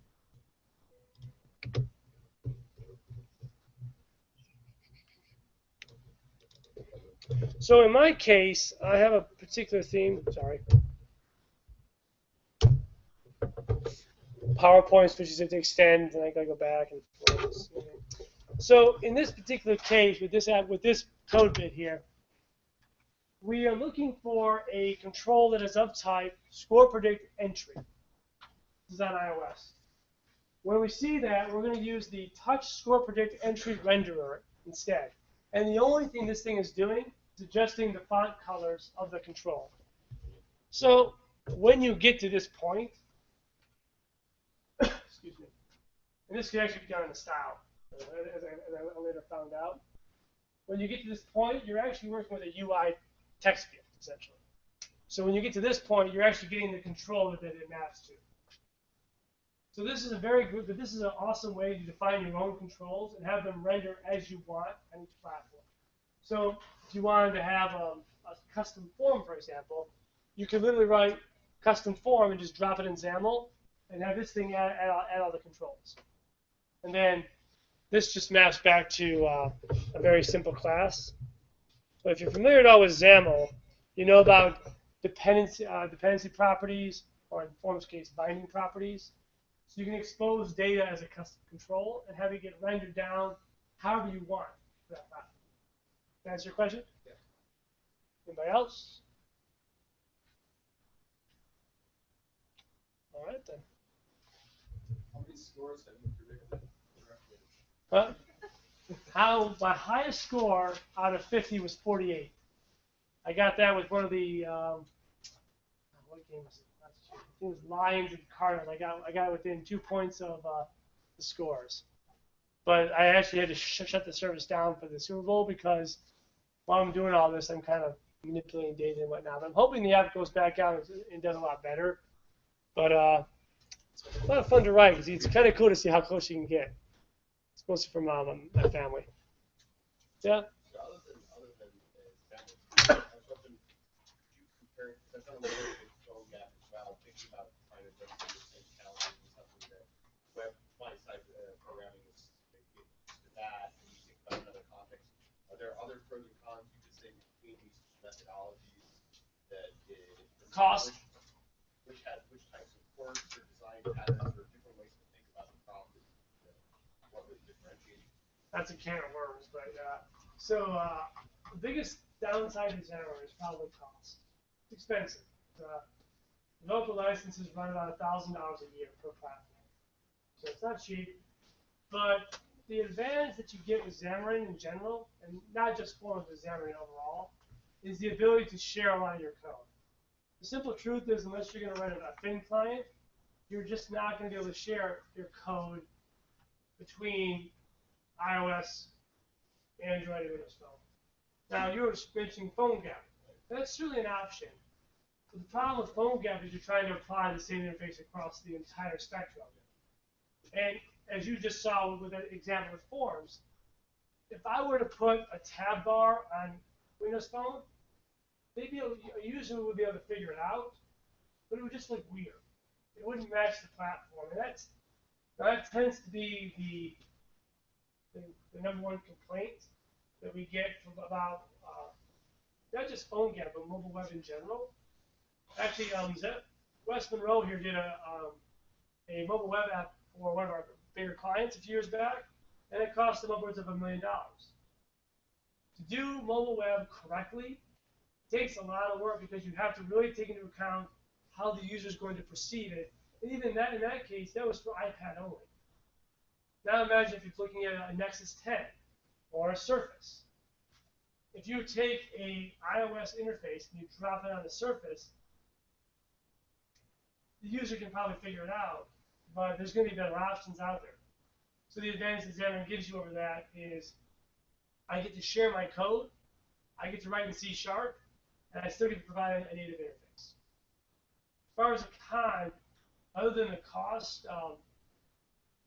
So in my case, I have a particular theme. Sorry. PowerPoint switches it to extend, and I gotta go back and forth. So in this particular case, with this code bit here, we are looking for a control that is of type score predict entry. This is on iOS. When we see that, we're going to use the touch score predict entry renderer instead. And the only thing this thing is doing is adjusting the font colors of the control. So when you get to this point, excuse me, and this can actually be done in a style, as I later found out. When you get to this point, you're actually working with a UI text field, essentially. So when you get to this point, you're actually getting the controller that it maps to. So this is a very good, but this is an awesome way to define your own controls and have them render as you want on each platform. So if you wanted to have a custom form, for example, you could literally write custom form and just drop it in XAML and have this thing add all the controls. And then this just maps back to a very simple class. But if you're familiar at all with XAML, you know about dependency properties, or in Form's case, binding properties. So you can expose data as a custom control and have it get rendered down however you want for that platform. Does that answer your question? Yeah. Anybody else? All right then. How many scores have you predicted? My highest score out of 50 was 48. I got that with one of the what game was it? I think it was Lions and Cardinals. I got within 2 points of the scores. But I actually had to shut the service down for the Super Bowl because while I'm doing all this, I'm kind of manipulating data and whatnot. But I'm hoping the app goes back out and does a lot better. But it's a lot of fun to write because it's kind of cool to see how close you can get. It's mostly for my family. Yeah? So other than of the work with phone gap as well, thinking about trying to address some of the same challenges and something that web client-side programming is specific to that, and you think about another context. Are there other pros and cons you could say between these methodologies that Cost. which types of quirks or design patterns or different ways to think about the problem? What would differentiate? That's a can of worms, but the biggest downside of Xamarin is probably cost. It's expensive. Developer licenses run about $1,000 a year per platform, so it's not cheap. But the advantage that you get with Xamarin in general, and not just Forms, but Xamarin overall, is the ability to share a lot of your code. The simple truth is, unless you're going to run a thin client, you're just not going to be able to share your code between iOS, Android, and Windows Phone. Now, you're mentioning phone gap. That's certainly an option. But the problem with phone gap is you're trying to apply the same interface across the entire spectrum. And as you just saw with the example with Forms, if I were to put a tab bar on Windows Phone, maybe a user would be able to figure it out, but it would just look weird. It wouldn't match the platform. And that tends to be the number one complaint that we get from about not just phone gap, but mobile web in general. Actually, Wes Monroe here did a mobile web app for one of our bigger clients a few years back, and it cost them upwards of $1 million. To do mobile web correctly takes a lot of work because you have to really take into account how the user is going to perceive it. And even that, in that case, that was for iPad only. Now imagine if you're looking at a Nexus 10 or a Surface. If you take a iOS interface and you drop it on the Surface, the user can probably figure it out, but there's going to be better options out there. So the advantage that Xamarin gives you over that is I get to share my code, I get to write in C#, and I still get to provide a native interface. As far as a con, other than the cost,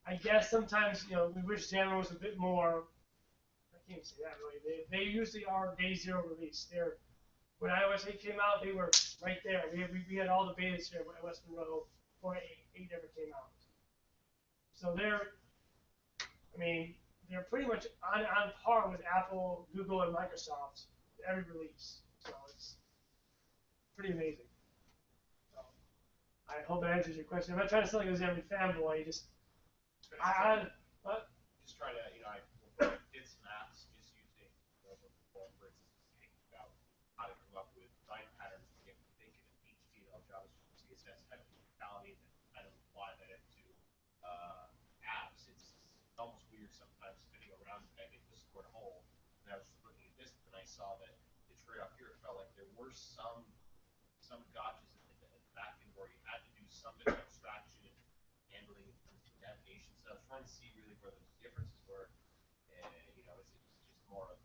I guess sometimes we wish Xamarin was a bit more. I can't say that really. They usually are day zero release. When iOS 8 came out, they were right there. We had all the betas here at West Monroe before 8 ever came out. So they're pretty much on par with Apple, Google, and Microsoft every release. So it's pretty amazing. So I hope that answers your question. I'm not trying to sound like a Xamarin fanboy. Just try to, I did some apps just using form, for instance, thinking about how to come up with design patterns to get me thinking in HTML, JavaScript, CSS type of mentality, and then kind of apply that into apps. It's almost weird sometimes spinning around and I just scored a hole. And I was looking at this, and I saw that the trade-off here, it felt like there were some gotchas in the back end where you had to do some bit of abstraction and handling in terms of navigation. So I was trying to see really where those differences were. Is it just more of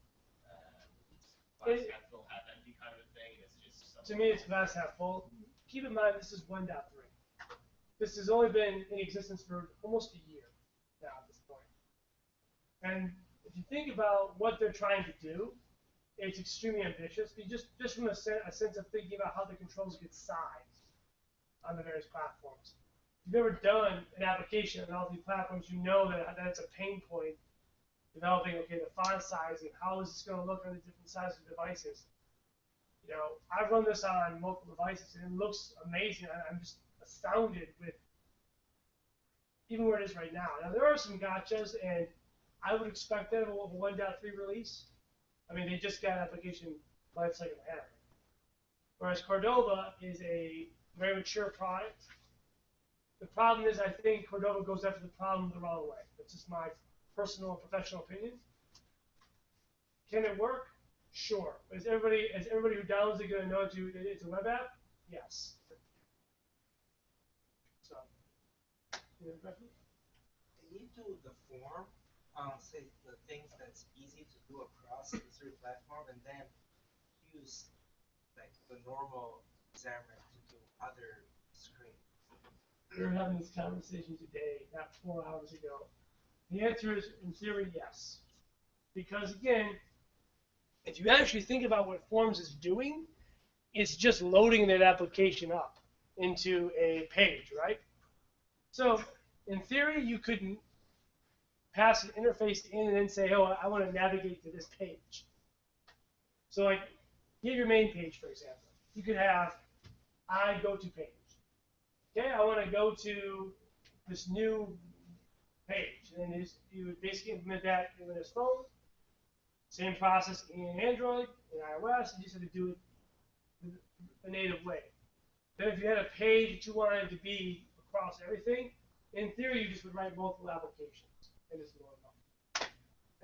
glass half full, half empty kind of a thing? It's just to me, it's glass half full. Keep in mind, this is 1.3. This has only been in existence for almost a year now at this point. And if you think about what they're trying to do, it's extremely ambitious. Just from a sense of thinking about how the controls get sized on the various platforms. If you've ever done an application on all these platforms, you know that it's a pain point developing, the font sizing, how is this going to look on the different sizes of devices. I've run this on multiple devices, and it looks amazing. I'm just astounded with even where it is right now. Now, there are some gotchas, and I would expect that of a 1.3 release. They just got application lifecycle management. Whereas Cordova is a very mature product. The problem is, I think Cordova goes after the problem the wrong way. That's just my personal and professional opinion. Can it work? Sure. Is everybody who downloads it going to know it's a web app? Yes. So, any other questions? Can you do the form, say the things that's easy to do across the three platform, and then use like the normal Xamarin to do other screens? We were having this conversation today, not 4 hours ago. The answer is, in theory, yes. Because again, if you actually think about what Forms is doing, it's just loading that application up into a page, right? So in theory, you could pass an interface in and then say, oh, I want to navigate to this page. So like, give your main page, for example. You could have I go to page. Okay, I want to go to this new page. And then you would basically implement that in Windows Phone. Same process in Android, in iOS, you just have to do it a native way. Then if you had a page that you wanted to be across everything, in theory you just would write multiple applications and just load them up.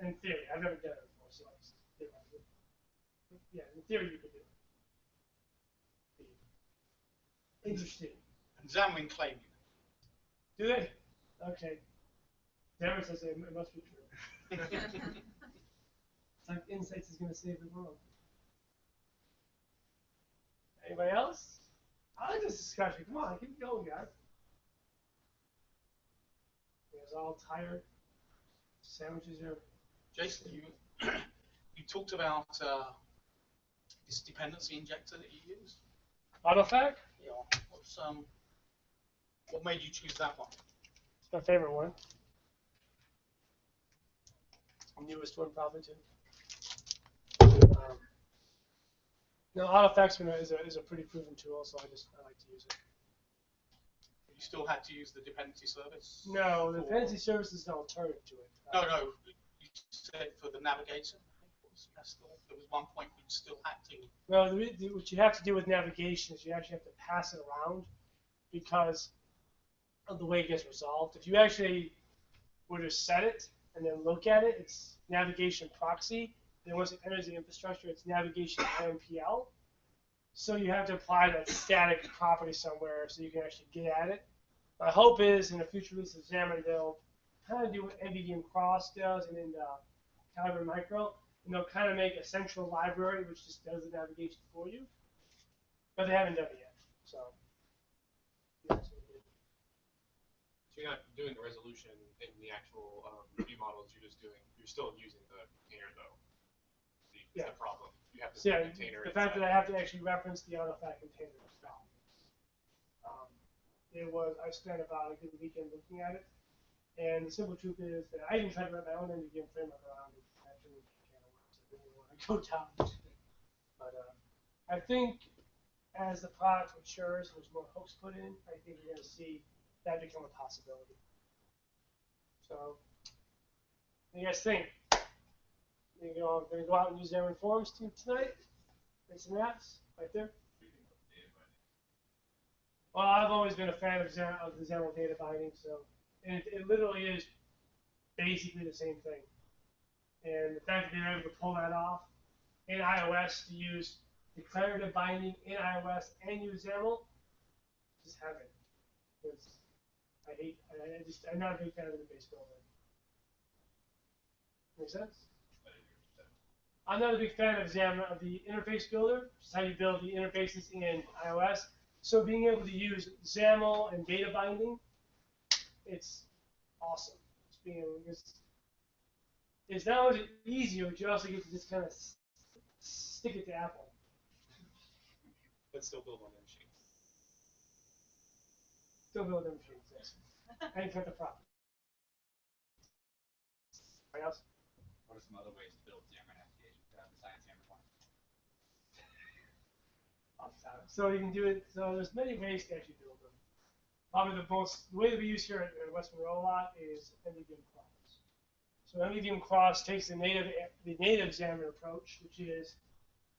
In theory, I've never done it before, so I just did it. Yeah, in theory you could do it. Interesting. And Xamarin claim you. Do they? Okay. Darren says it must be true. It's like Insights is going to save the world. Anybody else? I like this discussion. Come on, keep going, guys. You guys all tired? Sandwiches are. Jason, you you talked about this dependency injector that you use. Autofac? Yeah. What made you choose that one? It's my favorite one. Newest one, probably too. No, Autofac's is a pretty proven tool, so I like to use it. You still had to use the dependency service? No, the dependency service is an alternative to it. No. You said for the navigation. There was one point you still had to. Well, what you have to do with navigation is you actually have to pass it around because of the way it gets resolved. If you actually were to set it and then look at it, it's navigation proxy. Then once it enters the infrastructure, it's navigation IMPL. So you have to apply that static property somewhere so you can actually get at it. My hope is in a future release of Xamarin, they'll kind of do what NVDM-Cross does and in Calibre Micro, and they'll kind of make a central library which just does the navigation for you. But they haven't done it yet. So, yeah, So you're not doing the resolution in the actual view models. You're still using the container though. It's the problem. You have to yeah, container. the fact that I have to actually reference the Autofac container itself. I spent about a good weekend looking at it, and the simple truth is that I even tried to write my own NVDM framework around it. Actually, I really want to go down. But I think as the product matures and there's more hooks put in, I think we're going to see that become a possibility. So, what do you guys think? I'm going to go out and use Xamarin.froms tonight. Make some apps right there. Well, I've always been a fan of the Xamarin data binding, so it literally is basically the same thing. And the fact that they're able to pull that off in iOS to use declarative binding in iOS and use XAML, just heaven. I'm not a big fan of the base builder. Make sense? I'm not a big fan of Xamarin, of the interface builder, which is how you build the interfaces in iOS. So being able to use XAML and data binding, it's awesome. It's not only easier, but you also get to just kind of stick it to Apple. But still build on their machine. Still build them machines, yes. And cut the profit. Anything else? What are some other ways to build Xamarin applications besides Xamarin? So you can do it. So there's many ways to actually build them. Probably the way that we use here at West Monroe a lot is NVDM-Cross. So NVDM-Cross takes the native Xamarin approach, which is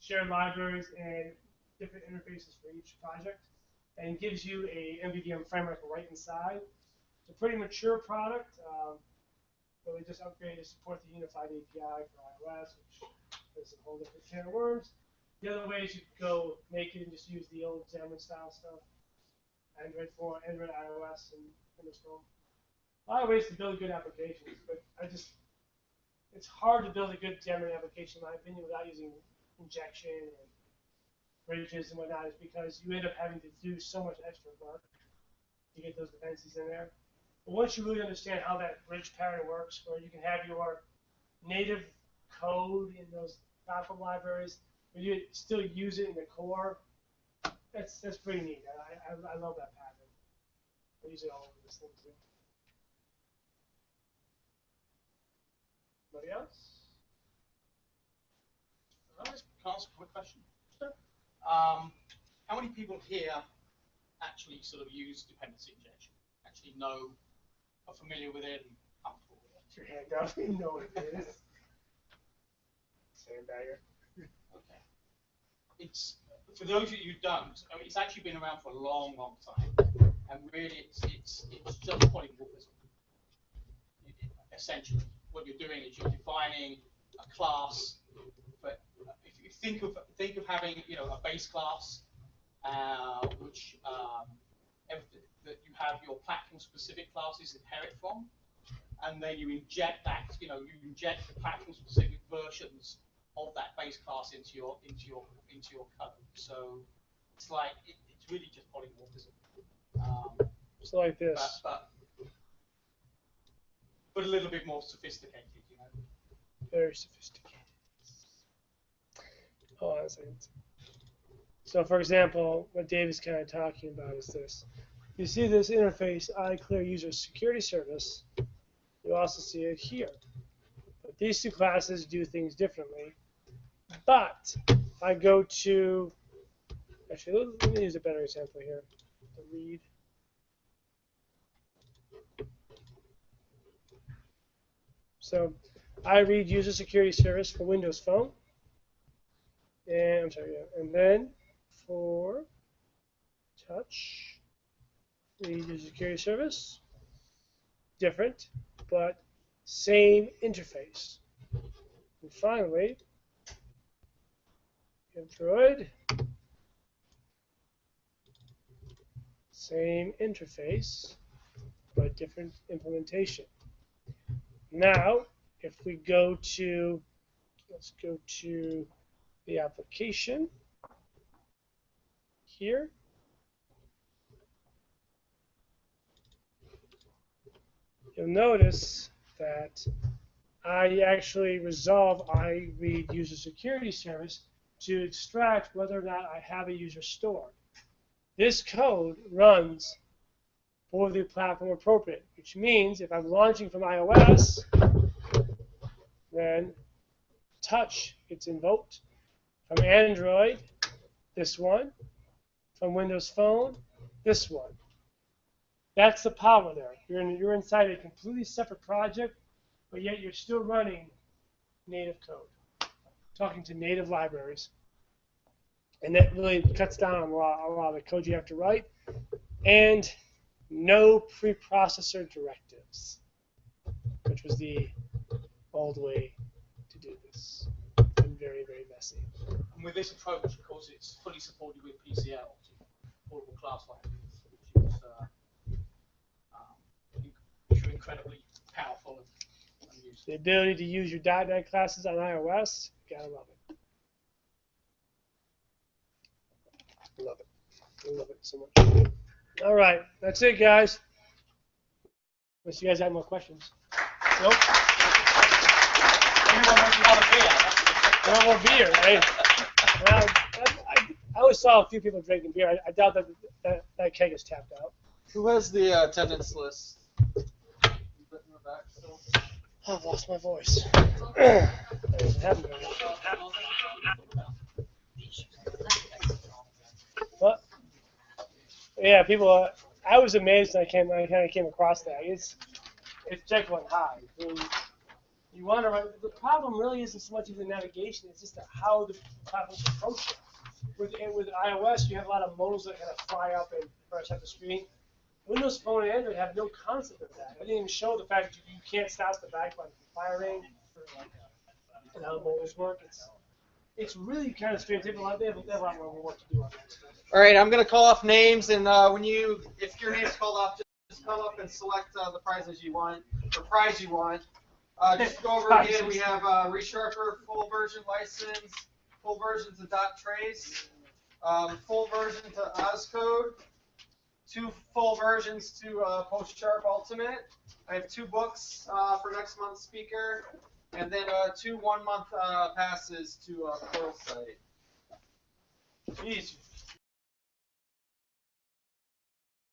shared libraries and different interfaces for each project, and gives you a NVDM framework right inside. It's a pretty mature product. But we just upgraded to support the unified API for iOS, which is a whole different can of worms. The other way is you could go naked and just use the old Xamarin style stuff. Android, iOS, and Windows Phone. A lot of ways to build good applications, but it's hard to build a good Xamarin application, in my opinion, without using injection and bridges and whatnot, is because you end up having to do so much extra work to get those dependencies in there. But once you really understand how that bridge pattern works, where you can have your native code in those platform libraries, but you still use it in the core, That's pretty neat. I love that pattern. I use it all over this thing too. Anybody else? Can I ask a quick question? Sure. How many people here actually sort of use dependency injection? Actually are familiar with it and comfortable with it? Put your hand up. You know what it is. Sandbagger. Okay. It's for those of you who don't. I mean, it's actually been around for a long, long time, and really, it's just polymorphism. Essentially, what you're doing is you're defining a class. But if you think of having a base class, which that you have your platform-specific classes inherit from, and then you inject that. You inject the platform-specific versions of that base class into your code. So it's like it's really just polymorphism. So like this. But a little bit more sophisticated, Very sophisticated. Hold on a second. So for example, what Dave is kind of talking about is this. You see this interface, iClear User Security Service. You also see it here. But these two classes do things differently. But if I go to, actually, let me use a better example here. The read. So I read User Security Service for Windows Phone. And I'm sorry, yeah. And then for touch, read User Security Service. Different, but same interface. And finally, Android, same interface, but different implementation. Now, if we go to, let's go to the application here. You'll notice that I actually resolve I read User Security Service to extract whether or not I have a user stored. This code runs for the platform appropriate, which means if I'm launching from iOS, then touch gets invoked. From Android, this one. From Windows Phone, this one. That's the power there. You're inside a completely separate project, but yet you're still running native code, talking to native libraries. And that really cuts down on a lot of the code you have to write. And no preprocessor directives, which was the old way to do this. And very, very messy. And with this approach, of course, it's fully supported with PCL, portable class languages, which are incredibly powerful and useful. The ability to use your .NET classes on iOS, gotta love it. Love it. I love it so much. All right, that's it, guys. Unless you guys have more questions. Nope. Anyone want a beer? No more beer, right? I always saw a few people drinking beer. I doubt that keg is tapped out. Who has the attendance list? Oh, I've lost my voice. What? Yeah, people. I was amazed when I kind of came across that. It's Jekyll and Hyde. I mean, you want to write. The problem really isn't so much of the navigation; it's just how the platforms approach it. With iOS, you have a lot of modals that kind of fly up and brush up the screen. Windows Phone and Android have no concept of that. I didn't even show the fact that you can't stop the back button from firing and how the modals work. It's really kind of strange. They have a lot more work to do on that stuff. All right, I'm gonna call off names, and if your name's called off, just come up and select the prizes you want, or prize you want. Just go over again. We have ReSharper full version license, full version to .trace, full version to Ozcode, 2 full versions to PostSharp Ultimate. I have 2 books for next month's speaker, and then 2 1-month passes to Pluralsight. Jeez,